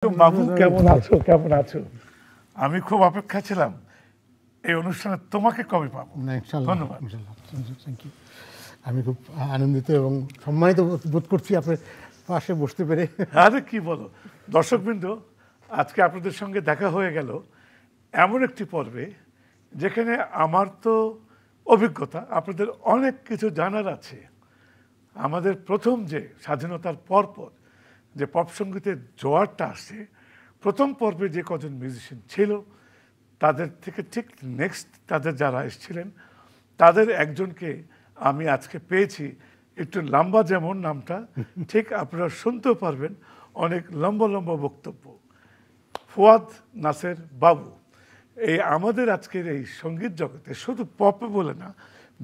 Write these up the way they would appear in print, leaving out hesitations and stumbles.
বাবু কেমন আছো? কেমন আছো? আমি খুব অপেক্ষা ছিলাম এই অনুষ্ঠানে তোমাকে কবে পাবো। ধন্যবাদ। Thank you. আমি খুব আনন্দিত এবং সম্মানিত বোধ করছি আপনার পাশে বসতে পেরে। আরে কি বলো দর্শকবৃন্দ, আজকে আপনাদের সঙ্গে দেখা হয়ে গেল এমন একটি পর্বে যেখানে আমার তো অভিজ্ঞতা, আপনাদের অনেক কিছু জানার আছে। আমাদের প্রথম যে স্বাধীনতার পরপর যে পপ সঙ্গীতের জোয়ারটা আসছে, প্রথম পর্বে যে কজন মিউজিশিয়ান ছিল তাদের থেকে ঠিক নেক্সট তাদের যারা এসেছিলেন তাদের একজনকে আমি আজকে পেয়েছি। একটু লম্বা যেমন নামটা, ঠিক আপনারা শুনতেও পারবেন, অনেক লম্বা লম্বা বক্তব্য। ফুয়াদ নাসের বাবু এই আমাদের আজকের এই সঙ্গীত জগতে, শুধু পপে বলে না,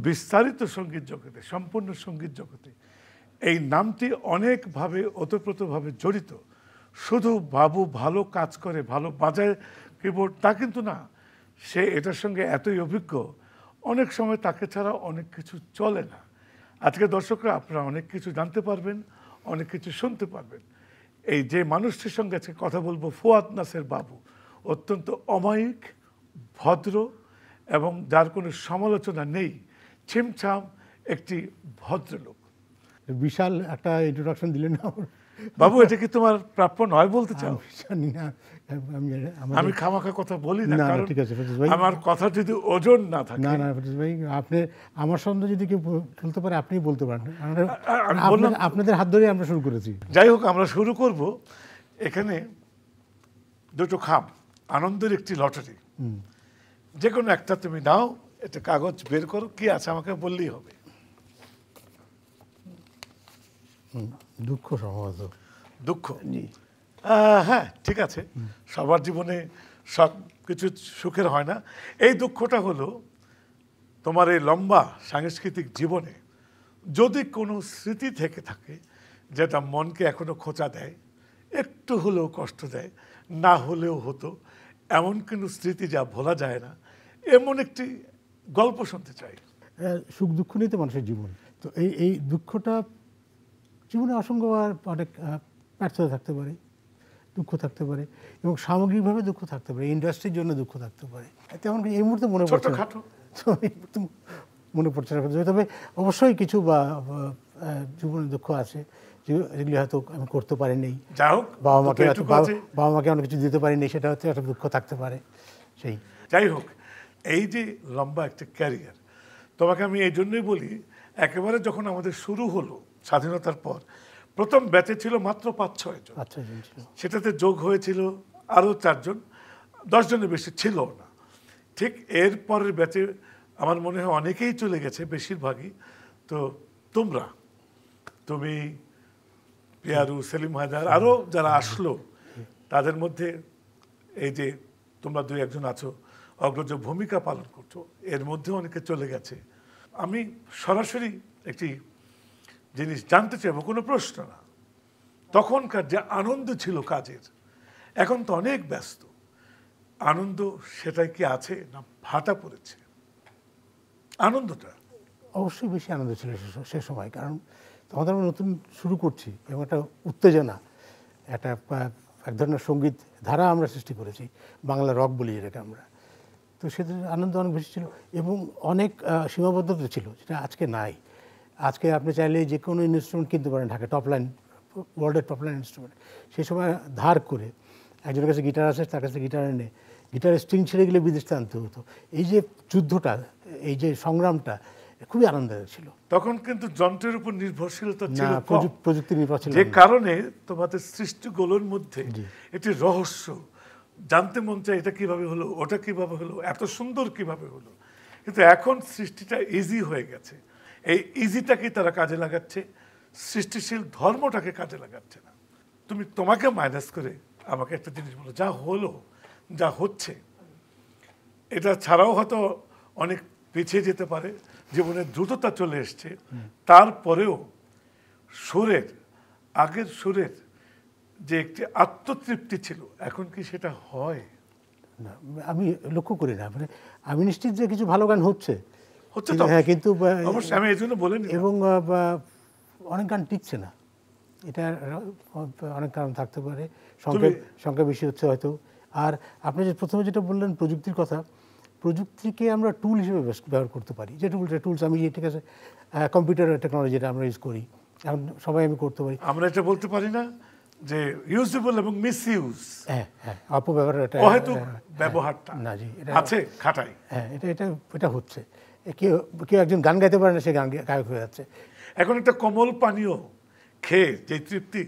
বিস্তারিত সঙ্গীত জগতে, সম্পূর্ণ সঙ্গীত জগতে এই নামটি অনেকভাবে ওতপ্রোতভাবে জড়িত। শুধু বাবু ভালো কাজ করে, ভালো বাজায় কিবোর্ড তা কিন্তু না, সে এটার সঙ্গে এতই অভিজ্ঞ, অনেক সময় তাকে ছাড়া অনেক কিছু চলে না। আজকে দর্শকরা আপনারা অনেক কিছু জানতে পারবেন, অনেক কিছু শুনতে পারবেন। এই যে মানুষটির সঙ্গে আজকে কথা বলবো, ফুয়াদ নাসের বাবু অত্যন্ত অমায়িক, ভদ্র এবং যার কোনো সমালোচনা নেই, ছিমছাম একটি ভদ্রলোক। বিশাল একটা ইন্ট্রোডাকশন দিলেন না বাবু, এটা কি তোমার প্রাপ্য নয় বলতে চাও? জানি না, আমি খামাখা কথা বলি না, কারণ ঠিক আছে ফেরদৌস ভাই, আমার কথা যদি ওজন না থাকে। না না ফেরদৌস ভাই, আপনি আমার সন্দেহ যদি কেউ বলতে পারে আপনি বলতে পারেন। আপনাদের হাত ধরে আমরা শুরু করেছি। যাই হোক, আমরা শুরু করব। এখানে দুটো খাম, আনন্দের একটি লটারি, যে কোনো একটা তুমি নাও, এটা কাগজ বের করো, কি আছে আমাকে বললেই হবে। দুঃখ সম্ভবত। দুঃখ? হ্যাঁ, ঠিক আছে, সবার জীবনে সব কিছু সুখের হয় না। এই দুঃখটা হলো তোমার এই লম্বা সাংস্কৃতিক জীবনে যদি কোনো স্মৃতি থেকে থাকে যেটা মনকে এখনো খোঁচা দেয়, একটু হলেও কষ্ট দেয়, না হলেও হতো, এমন কোনো স্মৃতি যা ভোলা যায় না, এমন একটি গল্প শুনতে চাই। সুখ দুঃখ নিয়ে তো মানুষের জীবন, তো এই দুঃখটা জীবনে অসংখ্যবার অনেক ব্যর্থতা থাকতে পারে, দুঃখ থাকতে পারে, এবং সামগ্রিকভাবে দুঃখ থাকতে পারে, ইন্ডাস্ট্রির জন্য দুঃখ থাকতে পারে। তেমন এই মুহূর্তে মনে পড়ছে না, মনে পড়ছে না। তবে অবশ্যই কিছু বা জীবনে দুঃখ আছে যেগুলি হয়তো আমি করতে পারিনি, বাবা মাকে অনেক কিছু দিতে পারিনি, সেটা হচ্ছে একটা দুঃখ থাকতে পারে। সেই যাই হোক, এই যে লম্বা একটা ক্যারিয়ার, তোমাকে আমি এই জন্যই বলি, একেবারে যখন আমাদের শুরু হলো স্বাধীনতার পর, প্রথম ব্যাচে ছিল মাত্র 5-6 জন, সেটাতে যোগ হয়েছিল আরও 4 জন, 10 জনের বেশি ছিল না। ঠিক এর পরের ব্যাচে আমার মনে হয় অনেকেই চলে গেছে, বেশিরভাগই। তো তুমি, পিয়ারু, সেলিম হায়দার, আরও যারা আসলো, তাদের মধ্যে এই যে তোমরা 2-1 জন আছো, অগ্রজ ভূমিকা পালন করছো, এর মধ্যে অনেকে চলে গেছে। আমি সরাসরি একটি জিনিস জানতে চাইবো, কোনো প্রশ্ন না, তখনকার যে আনন্দ ছিল কাজের, এখন তো অনেক ব্যস্ত, আনন্দ সেটাই কি আছে না ভাটা পড়েছে? আনন্দটা অবশ্যই বেশি আনন্দ ছিল সে সময়, কারণ তখন আমরা নতুন শুরু করছি এবং একটা উত্তেজনা, একটা এক ধরনের সঙ্গীত ধারা আমরা সৃষ্টি করেছি, বাংলা রক বলি যেটাকে আমরা। তো সেটার আনন্দ অনেক বেশি ছিল এবং অনেক সীমাবদ্ধতা ছিল, যেটা আজকে নাই। আজকে আপনি চাইলে যে কোনো ইনস্ট্রুমেন্ট কিনতে পারেন ঢাকা, টপলাইন, ওয়ার্ল্ডের টপলাইন ইনস্ট্রুমেন্ট। সেই সময় ধার করে একজনের কাছে গিটার আছে, তার কাছে গিটার এনে গিটারের স্ট্রিং ছেড়ে গেলে বিদেশ আনতে হতো। এই যে যুদ্ধটা, এই যে সংগ্রামটা খুবই আনন্দের ছিল। তখন কিন্তু যন্ত্রের উপর নির্ভরশীলতা ছিল, প্রযুক্তি নির্ভর ছিল, যে কারণে তোমাদের সৃষ্টিগুলোর মধ্যে একটি রহস্য, জানতে মন চায় এটা কিভাবে হলো, ওটা কিভাবে হলো, এত সুন্দর কিভাবে হলো। কিন্তু এখন সৃষ্টিটা ইজি হয়ে গেছে, এই ইজিটাকে তারা কাজে লাগাচ্ছে, সৃষ্টিশীল ধর্মটাকে কাজে লাগাচ্ছে না। তোমাকে মাইনাস করে আমাকে একটা জিনিস বলো, যা হলো, যা হচ্ছে, এটা ছাড়াও হয়তো অনেক পিছিয়ে যেতে পারে, জীবনের দ্রুততা চলে এসছে, তারপরেও সুরের, আগের সুরের যে একটি আত্মতৃপ্তি ছিল, এখন কি সেটা হয়? না, আমি লক্ষ্য করি না। মানে আমি নিশ্চিত যে কিছু ভালো গান হচ্ছে, হ্যাঁ, কিন্তু অবশ্যই আমি এই জন্য বলিনি, এবং অনেক গান টিকছে না। এটা অনেক কারণ থাকতে পারে, সংখ্যা বেশি হচ্ছে হয়তো। আর আপনি যে প্রথমে যেটা বললেন প্রযুক্তির কথা, প্রযুক্তিকে আমরা টুল হিসেবে ব্যবহার করতে পারি। যে টুলস আমি ঠিক আছে কম্পিউটার টেকনোলজি যেটা আমরা ইউজ করি, এখন সবাই আমি করতে পারি। আমরা এটা বলতে পারি না যে ইউজেবল এবং মিসইউজ, হ্যাঁ হ্যাঁ, অপব্যবহার এটা অহেতুক ব্যবহারটা না জি, এটা আছে খাটাই। হ্যাঁ, এটা হচ্ছে। কেউ কেউ একজন গান গাইতে পারে না, সে গান গায়ক হয়ে যাচ্ছে। এখন একটা কোমল পানীয় খেয়ে যে তৃপ্তি,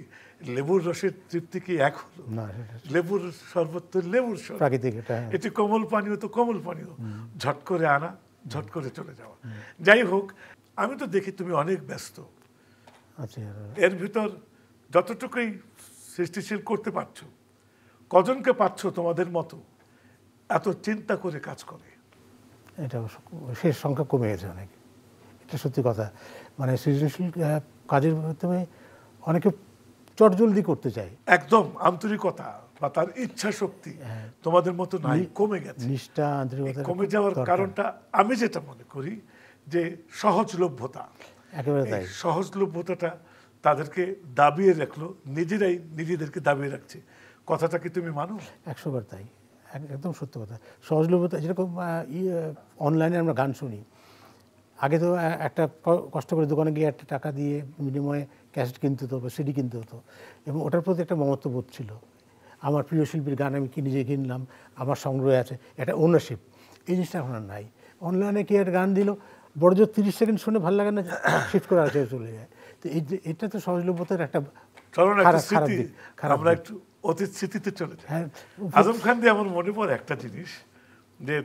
লেবুর রসের তৃপ্তি কি এক হলো? না, লেবুর শরবত তো লেবুর শরবত, প্রাকৃতিক এটা। এটি কোমল পানীয় তো কোমল পানীয়, ঝট করে আনা, ঝট করে চলে যাওয়া। যাই হোক, আমি তো দেখি তুমি অনেক ব্যস্ত, আচ্ছা, এর ভিতর যতটুকুই সৃষ্টিশীল করতে পারছো, কজনকে পাচ্ছ তোমাদের মতো এত চিন্তা করে কাজ করে? এটা শেষ সংখ্যা কমে গেছে অনেক, এটা সত্যি কথা। মানে সৃজনশীল কাজের মাধ্যমে অনেকে চটজলদি করতে চায়, একদম আন্তরিকতা বা তার ইচ্ছা শক্তি তোমাদের মতো নাই, কমে গেছে। নিষ্ঠা, আন্তরিকতা কমে যাওয়ার কারণটা আমি যেটা মনে করি যে সহজলভ্যতা। একেবারে তাই। সহজলভ্যতাটা তাদেরকে দাবিয়ে রাখলো, নিজেরাই নিজেদেরকে দাবিয়ে রাখছে। কথাটা কি তুমি মানো? 100বার তাই, একদম সত্য কথা। সহজলভ্যতা, যেরকম অনলাইনে আমরা গান শুনি, আগে তো একটা কষ্ট করে দোকানে গিয়ে একটা টাকা দিয়ে বিনিময়ে ক্যাসেট কিনতে হতো বা সিডি কিনতে হতো, এবং ওটার প্রতি একটা মমত্ববোধ ছিল। আমার প্রিয় শিল্পীর গান আমি নিজে কিনলাম, আমার সংগ্রহে আছে, একটা ওনারশিপ। এই জিনিসটা এখন আর নাই। অনলাইনে কি একটা গান দিল, বড় জোর 30 সেকেন্ড শুনে ভালো লাগে না, শিফট করে আর চলে যায়। তো এটা তো সহজলভ্যতার একটা খারাপ দিক। আমরা একটু অতীত স্মৃতিতে চলে যাই। হ্যাঁ, আজম খান দিয়ে আমার মনে পড়ে একটা জিনিস, যে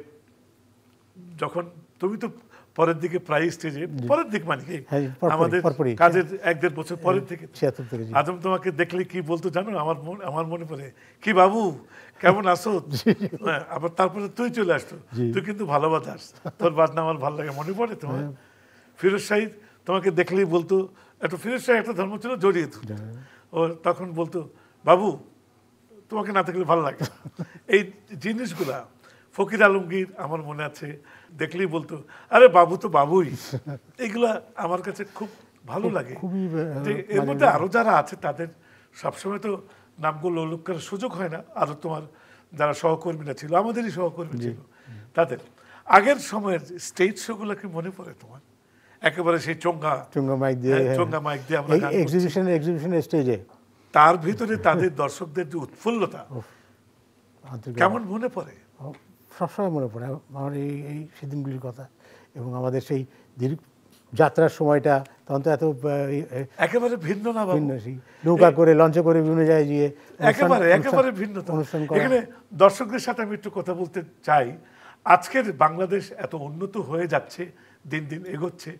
যখন তুমি তো পরের দিকে প্রায় স্টেজে, পরের দিক মানে কি আমাদের কাজের 1-1.5 বছর পরের থেকে, আজম তোমাকে দেখলে কি বলতো জানো? আমার মনে পড়ে, কি বাবু কেমন আছো? আবার তারপরে তুই চলে আসতো, তুই কিন্তু ভালো বাজাস, তোর বাজনা আমার ভালো লাগে। মনে পড়ে তোমার? ফিরোজ শাহিদ তোমাকে দেখলেই বলতো, একটা ফিরোজ শাহিদ একটা ধর্ম ছিল জড়িয়ে ধরত, ও তখন বলতো বাবু তোমাকে না দেখলে ভালো লাগে। এই জিনিসগুলা ফকির আলমগীর আমার মনে আছে, দেখলেই বলতো আরে বাবু তো বাবুই। এগুলা আমার কাছে খুব ভালো লাগে। এর মধ্যে আরো যারা আছে তাদের সবসময় তো নামগুলো উল্লেখ করার সুযোগ হয় না। আরো তোমার যারা সহকর্মীরা ছিল, আমাদেরই সহকর্মী ছিল, তাদের আগের সময়ের স্টেজ শো গুলো কি মনে পড়ে তোমার? একেবারে সেই চোঙ্গা মাইক দিয়ে আমরা এক্সিবিশনের স্টেজে, তার ভিতরে তাদের দর্শকদের যে উৎফুল্লতা কেমন মনে পড়ে? সবসময় মনে পড়ে আমার এই সেদিনগুলির কথা। এবং আমাদের সেই দীর্ঘ যাত্রার সময়টা তখন তো এত একেবারে ভিন্ন না, ভিন্ন, নৌকা করে লঞ্চে করে বিভিন্ন জায়গায় গিয়ে একেবারে ভিন্ন অনুষ্ঠান। এখানে দর্শকদের সাথে আমি একটু কথা বলতে চাই। আজকের বাংলাদেশ এত উন্নত হয়ে যাচ্ছে, দিন দিন এগোচ্ছে,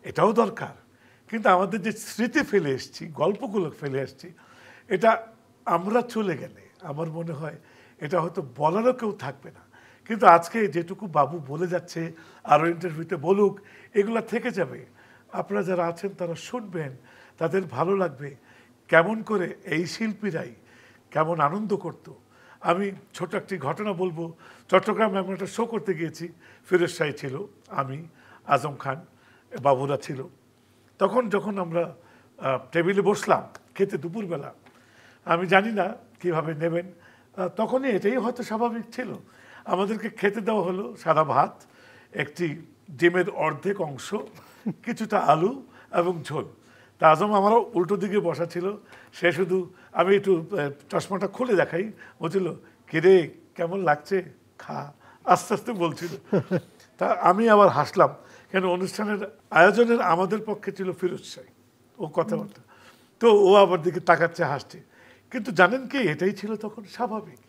এটাও দরকার। কিন্তু আমাদের যে স্মৃতি ফেলে এসছি, গল্পগুলো ফেলে এসছি, এটা আমরা চলে গেলে আমার মনে হয় এটা হয়তো বলারও কেউ থাকবে না। কিন্তু আজকে যেটুকু বাবু বলে যাচ্ছে, আরও ইন্টারভিউতে বলুক, এগুলা থেকে যাবে। আপনারা যারা আছেন তারা শুনবেন, তাদের ভালো লাগবে কেমন করে এই শিল্পীরাই কেমন আনন্দ করত। আমি ছোট একটি ঘটনা বলবো। চট্টগ্রামে আমরা একটা শো করতে গিয়েছি, ফিরোজ শাহী ছিল, আমি, আজম খান, বাবুরা ছিল। যখন আমরা টেবিলে বসলাম খেতে দুপুরবেলা, আমি জানি না কিভাবে নেবেন, তখনই এটাই হয়তো স্বাভাবিক ছিল। আমাদেরকে খেতে দেওয়া হলো সাদা ভাত, একটি ডিমের অর্ধেক অংশ, কিছুটা আলু এবং ঝোল। তা আজম আমারও উল্টো দিকে বসা ছিল, সে শুধু, আমি একটু চশমাটা খুলে দেখাই, বলছিল কিরে কেমন লাগছে, খা, আস্তে আস্তে বলছিল। তা আমি আবার হাসলাম, কেন অনুষ্ঠানের আয়োজনের আমাদের পক্ষে ছিল ফিরোজ শাহী, ও কথাবার্তা, তো ও আবার দিকে তাকাচ্ছে, হাসছে। কিন্তু জানেন কি, এটাই ছিল তখন স্বাভাবিক,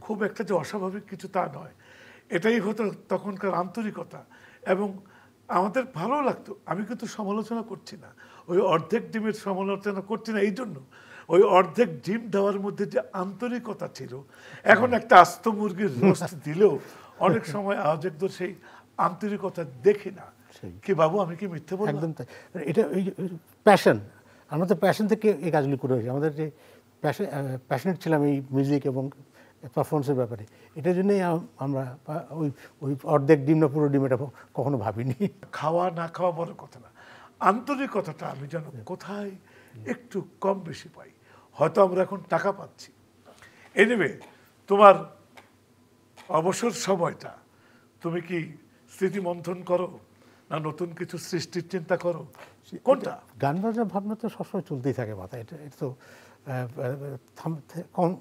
খুব একটা যে অস্বাভাবিক কিছু তা নয়। এটাই হতো তখনকার আন্তরিকতা, এবং আমাদের ভালো লাগতো। আমি কিন্তু সমালোচনা করছি না, ওই অর্ধেক ডিমের সমালোচনা করছি না এই জন্য, ওই অর্ধেক ডিম দেওয়ার মধ্যে যে আন্তরিকতা ছিল। এখন একটা আস্ত মুরগির রোস্ট দিলেও অনেক সময় আয়োজকদের সেই আন্তরিকতা দেখি না। কি বাবু, আমি কি মিথ্যে বললাম? একদম তাই। এটা ওই প্যাশন, আমরা তো প্যাশন থেকে এই কাজগুলি করে হয়েছি। আমাদের যে প্যাশনেট ছিলাম এই মিউজিক এবং পারফরমেন্সের ব্যাপারে, এটার জন্যই আমরা ওই অর্ধেক ডিম না পুরো ডিম এটা কখনো ভাবিনি। খাওয়া না খাওয়া বড় কথা না, আন্তরিকতাটা আমি যেন কোথায় একটু কম বেশি পাই, হয়তো আমরা এখন টাকা পাচ্ছি। এনিওয়ে, তোমার অবসর সময়টা তুমি কি স্মৃতিমন্থন করো, না নতুন কিছু সৃষ্টির চিন্তা করো, কোনটা? গান বাজনার ভাবনা তো সবসময় চলতেই থাকে মাথায়, এটা তো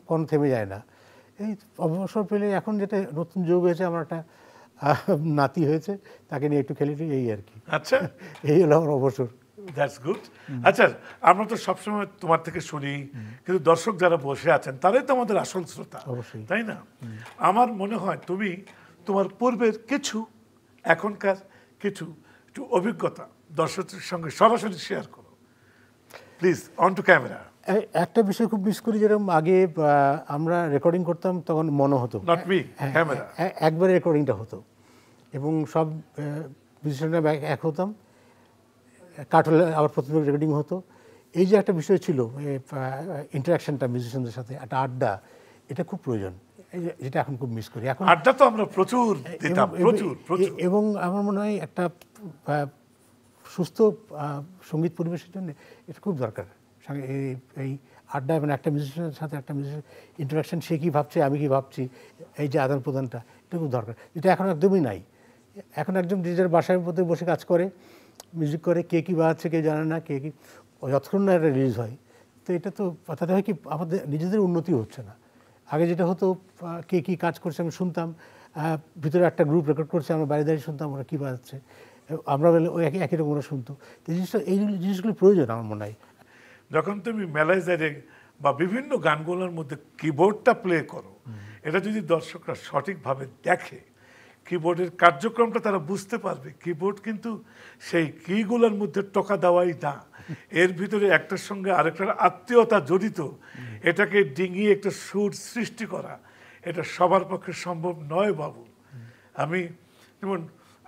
কোন থেমে যায় না। এই অবসর পেলে এখন যেটা নতুন যোগ হয়েছে, আমার একটা নাতি হয়েছে, তাকে নিয়ে একটু খেলে এই আর কি। আচ্ছা, এই হলো আমার অবসর। That's good. আচ্ছা, আমরা তো সবসময় তোমার থেকে শুনি, কিন্তু দর্শক যারা বসে আছেন তারাই তো আমাদের আসল শ্রোতা, অবশ্যই। তাই না? আমার মনে হয় তুমি তোমার পূর্বের কিছু, এখনকার কিছু একটু অভিজ্ঞতা দর্শকদের সঙ্গে সরাসরি শেয়ার করো, প্লিজ, অন টু ক্যামেরা। একটা বিষয় খুব মিস করি, যেরকম আগে আমরা রেকর্ডিং করতাম তখন মনে হতো, নট মি, ক্যামেরা। একবারে রেকর্ডিংটা হতো এবং সব মিউজিশিয়ানরা এক হতাম, কাট হলে আবার প্রথমে রেকর্ডিং হতো। এই যে একটা বিষয় ছিল, ইন্টারাকশনটা মিউজিশিয়ানদের সাথে, একটা আড্ডা, এটা খুব প্রয়োজন, যেটা এখন খুব মিস করি। এখন আড্ডা তো আমরা প্রচুর দিতাম, প্রচুর প্রচুর। এবং আমার মনে হয় একটা সুস্থ সঙ্গীত পরিবেশের জন্য এটা খুব দরকার। এই আড্ডা, মানে একটা মিউজিশিয়ানের সাথে একটা মিউজিশিয়ান ইন্টারাকশন, সে কী ভাবছে, আমি কী ভাবছি, এই যে আদান প্রদানটা, এটা খুব দরকার, যেটা এখন একদমই নাই। এখন একজন নিজের বাসার মধ্যে বসে কাজ করে, মিউজিক করে, কে কী বাজাচ্ছে কে জানে না, কে কী, যতক্ষণ না এটা রিলিজ হয়। তো এটা তো তাতে হয় কি, আমাদের নিজেদের উন্নতি হচ্ছে না। আগে যেটা হতো, কে কী কাজ করছে আমি শুনতাম, ভিতরে একটা গ্রুপ রেকর্ড করছে, আমরা বাইরে দাঁড়িয়ে শুনতাম ওরা কী বাজাচ্ছে, আমরা বলে ওই একই রকম ওরা শুনতো। এই জিনিসগুলো প্রয়োজন আমার মনে হয়। যখন তুমি মেলায় যাই বা বিভিন্ন গানগুলোর মধ্যে কিবোর্ডটা প্লে করো, এটা যদি দর্শকরা সঠিকভাবে দেখে, কিবোর্ডের কার্যক্রমটা তারা বুঝতে পারবে। কিবোর্ড কিন্তু সেই কিগুলোর মধ্যে টোকা দেওয়াই না, এর ভিতরে একটার সঙ্গে আরেকটার আত্মীয়তা জড়িত, এটাকে ডিঙিয়ে একটা সুর সৃষ্টি করা, এটা সবার পক্ষে সম্ভব নয় বাবু।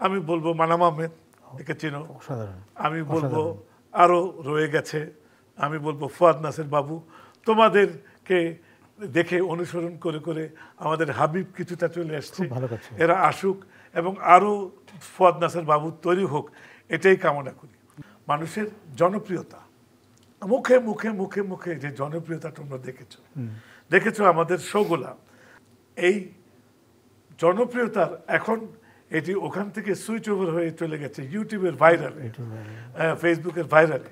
আমি বলবো মানাম আহমেদ, একে চিনো, আমি বলবো আরও রয়ে গেছে, আমি বলবো ফুয়াদ নাসির বাবু, তোমাদেরকে দেখে অনুসরণ করে করে আমাদের হাবিব কিছুটা চলে আসছে, এরা আসুক এবং আরও ফুয়াদ নাসির বাবু তৈরি হোক, এটাই কামনা করি। মানুষের জনপ্রিয়তা, মুখে মুখে মুখে মুখে যে জনপ্রিয়তা তোমরা দেখেছো আমাদের শোগুলা, এই জনপ্রিয়তার এখন এটি ওখান থেকে সুইচ ওভার হয়ে চলে গেছে ইউটিউবের ভাইরালে, ফেসবুকের ভাইরালে।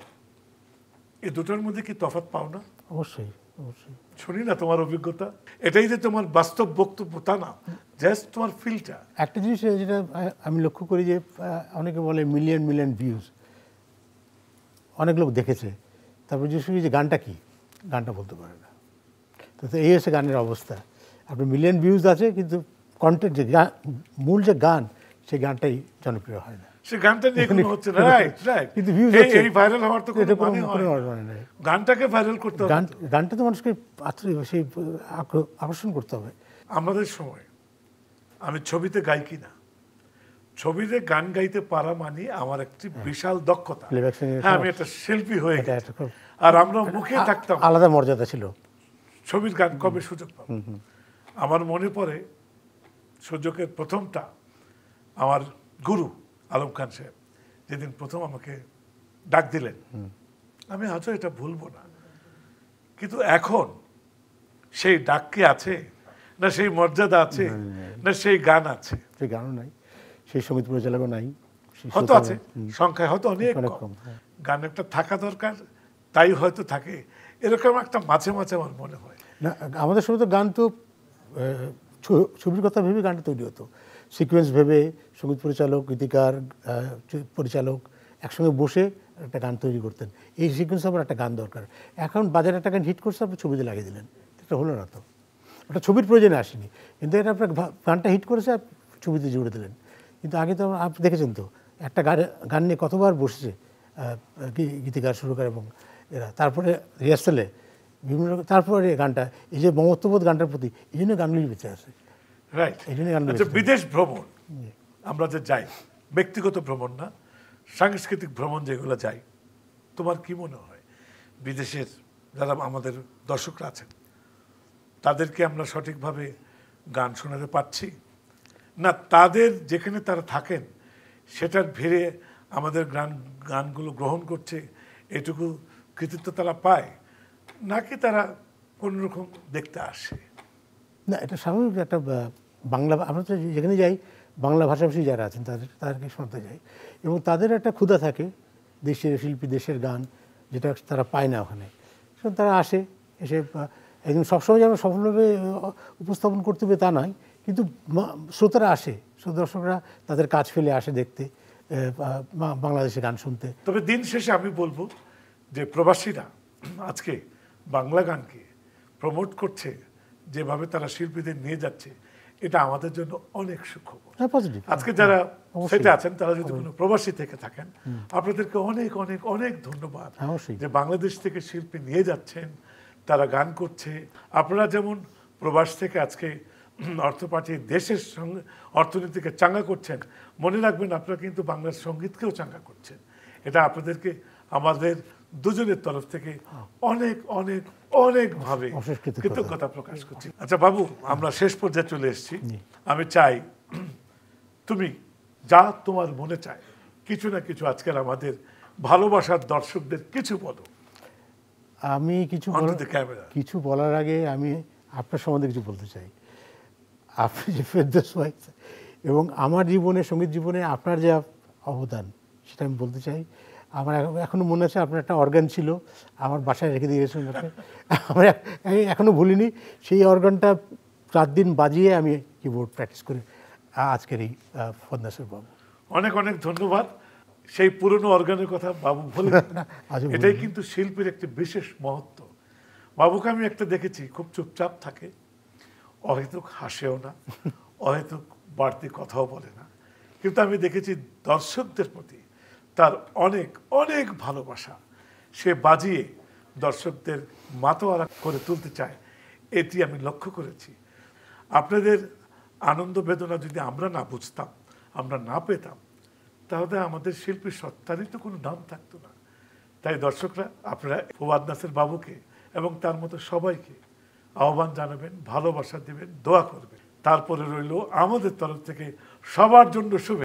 এই দুটোর মধ্যে কি তফাৎ পাও না? অবশ্যই, অবশ্যই। শুনি না তোমার অভিজ্ঞতা, এটাই যে তোমার বাস্তব বক্তব্য তা না, জাস্ট তোমার ফিলটা। একটা জিনিস যেটা আমি লক্ষ্য করি যে অনেকে বলে মিলিয়ন মিলিয়ন ভিউজ, অনেক লোক দেখেছে, তারপর যে শুনি যে গানটা কি, গানটা বলতে পারে না। তো এই হচ্ছে গানের অবস্থা। আপনার মিলিয়ন ভিউজ আছে, কিন্তু কন্টেন্ট যে মূল যে গান, সেই গানটাই জনপ্রিয় হয় না। সে গানটা নিয়ে কোনো হচ্ছে না, রাইট রাইট। কিন্তু ভিউজ হচ্ছে, এই ভাইরাল হওয়ার তো কোনো মানে হয় না। গানটাকে ভাইরাল করতে হবে, গানটা তো মানুষকে সেই আকর্ষণ করতে হবে। আমাদের সময় আমি ছবিতে গাই কিনা, ছবিতে গান গাইতে পারা মানে আমার একটি বিশাল দক্ষতা। হ্যাঁ, আমি একটা শিল্পী হয়ে গেছি। আর আমরা মুখে থাকতাম, আলাদা মর্যাদা ছিল। ছবির গান কবে সুযোগ পাবো? আমার মনে পড়ে সুযোগের প্রথমটা আমার গুরু আলম খান সাহেব যেদিন প্রথম আমাকে ডাক দিলেন, আমি আজও এটা ভুলবো না। কিন্তু এখন সেই ডাক কি আছে, না সেই মর্যাদা আছে, না সেই গান আছে? সেই গানও নাই, সেই সঙ্গীত পরিচালকও নাই, হয়তো আছে সংখ্যায়, হয়তো অনেক কম। গান একটা থাকা দরকার, তাই হয়তো থাকে, এরকম একটা মাঝে মাঝে আমার মনে হয়। না, আমাদের সময় তো গান তো ছবির কথা ভেবে গানটা তৈরি হতো, সিকোয়েন্স ভেবে সঙ্গীত পরিচালক, গীতিকার, পরিচালক একসঙ্গে বসে একটা গান তৈরি করতেন। এই সিকোয়েন্স আবার একটা গান দরকার। এখন বাজারে একটা গান হিট করছে, আপনি ছবিতে লাগিয়ে দিলেন, এটা হলো না তো, ওটা ছবির প্রয়োজনে আসেনি। কিন্তু এটা আপনার গানটা হিট করেছে, আর ছবিতে জুড়ে দিলেন। কিন্তু আগে তো আপনি দেখেছেন তো, একটা গান নিয়ে কতবার বসেছে গীতিকার, সুরকার এবং এরা, তারপরে রিহার্সালে বিভিন্ন, তারপরে গানটা, এই যে মমত্ববোধ গানটার প্রতি, এই জন্য গানগুলি বেঁচে আসে। রাইট। আচ্ছা, বিদেশ ভ্রমণ আমরা যে যাই, ব্যক্তিগত ভ্রমণ না, সাংস্কৃতিক ভ্রমণ যেগুলো যাই, তোমার কি মনে হয় বিদেশের যারা আমাদের দর্শকরা আছেন, তাদেরকে আমরা সঠিকভাবে গান শোনাতে পারছি না? তাদের যেখানে তারা থাকেন সেটার ভিড়ে আমাদের গানগুলো গ্রহণ করছে, এটুকু কৃতিত্ব তারা পায়, নাকি তারা কোনোরকম দেখতে আসে? না, এটা স্বাভাবিক। একটা বাংলা, আমরা তো যেখানে যাই বাংলা ভাষাভাষী যারা আছেন তাদেরকে শুনতে যাই, এবং তাদের একটা ক্ষুধা থাকে দেশের শিল্পী, দেশের গান, যেটা তারা পায় না ওখানে। সুতরাং তারা আসে, এসে একদম সবসময় যেন সফলভাবে উপস্থাপন করতে হবে তা নয়, কিন্তু শ্রোতারা আসে, দর্শকরা তাদের কাজ ফেলে আসে দেখতে, বাংলাদেশের গান শুনতে। তবে দিন শেষে আমি বলবো যে প্রবাসীরা আজকে বাংলা গানকে প্রমোট করছে, যেভাবে তারা শিল্পীদের নিয়ে যাচ্ছে, এটা আমাদের জন্য অনেক সুখবর। পজিটিভ। আজকে যারা সেটা আছেন, তারা যদি কোনো প্রবাসী থেকে থাকেন, আপনাদেরকে অনেক অনেক অনেক ধন্যবাদ যে বাংলাদেশ থেকে শিল্পী নিয়ে যাচ্ছেন, তারা গান করছে। আপনারা যেমন প্রবাস থেকে আজকে অর্থ পাঠিয়ে দেশের সঙ্গে অর্থনীতিকে চাঙ্গা করছেন, মনে রাখবেন আপনারা কিন্তু বাংলার সঙ্গীতকেও চাঙ্গা করছেন। এটা আপনাদেরকে আমাদের দুজনের তরফ থেকে অনেক অনেক অনেকভাবে কৃতজ্ঞতা প্রকাশ করছি। আচ্ছা বাবু, আমরা শেষ পর্যায়ে চলে এসেছি। আমি চাই তুমি যা তোমার মনে চায় কিছু না কিছু আজকের আমাদের ভালোবাসার দর্শকদের কিছু বলো। আমি কিছু বলার আগে আমি আপনার সম্বন্ধে কিছু বলতে চাই। আপনি যে ফেরদৌস ভাই, এবং আমার জীবনে, সঙ্গীত জীবনে আপনার যা অবদান, সেটা আমি বলতে চাই। আমার এখনো মনে আছে আপনার একটা অর্গান ছিল, আমার বাসায় রেখে দিয়ে গেছিলেন আপনি। আমি এখনো ভুলিনি। সেই অর্গানটা 4 দিন বাজিয়ে আমি কিবোর্ড প্র্যাকটিস করি আজকের এই ফদনাসর বাবু। অনেক অনেক ধন্যবাদ। সেই পুরনো অর্গানের কথা বাবু বলে, এটাই কিন্তু শিল্পীর একটি বিশেষ মহত্ব। বাবুকে আমি একটা দেখেছি, খুব চুপচাপ থাকে, অহেতুক হাসেও না, অহেতুক বাড়তি কথাও বলে না, কিন্তু আমি দেখেছি দর্শকদের প্রতি তার অনেক অনেক ভালোবাসা। সে বাজিয়ে দর্শকদের মাতোয়ারা করে তুলতে চায়, এটি আমি লক্ষ্য করেছি। আপনাদের আনন্দ বেদনা যদি আমরা না বুঝতাম, আমরা না পেতাম, তাহলে আমাদের শিল্পী সত্তারই তো কোনো দাম থাকতো না। তাই দর্শকরা, আপনারা ফুয়াদ নাসির বাবুকে এবং তার মতো সবাইকে আহ্বান জানাবেন, ভালোবাসা দেবেন, দোয়া করবেন। তারপরে রইল আমাদের তরফ থেকে সবার জন্য শুভেচ্ছা।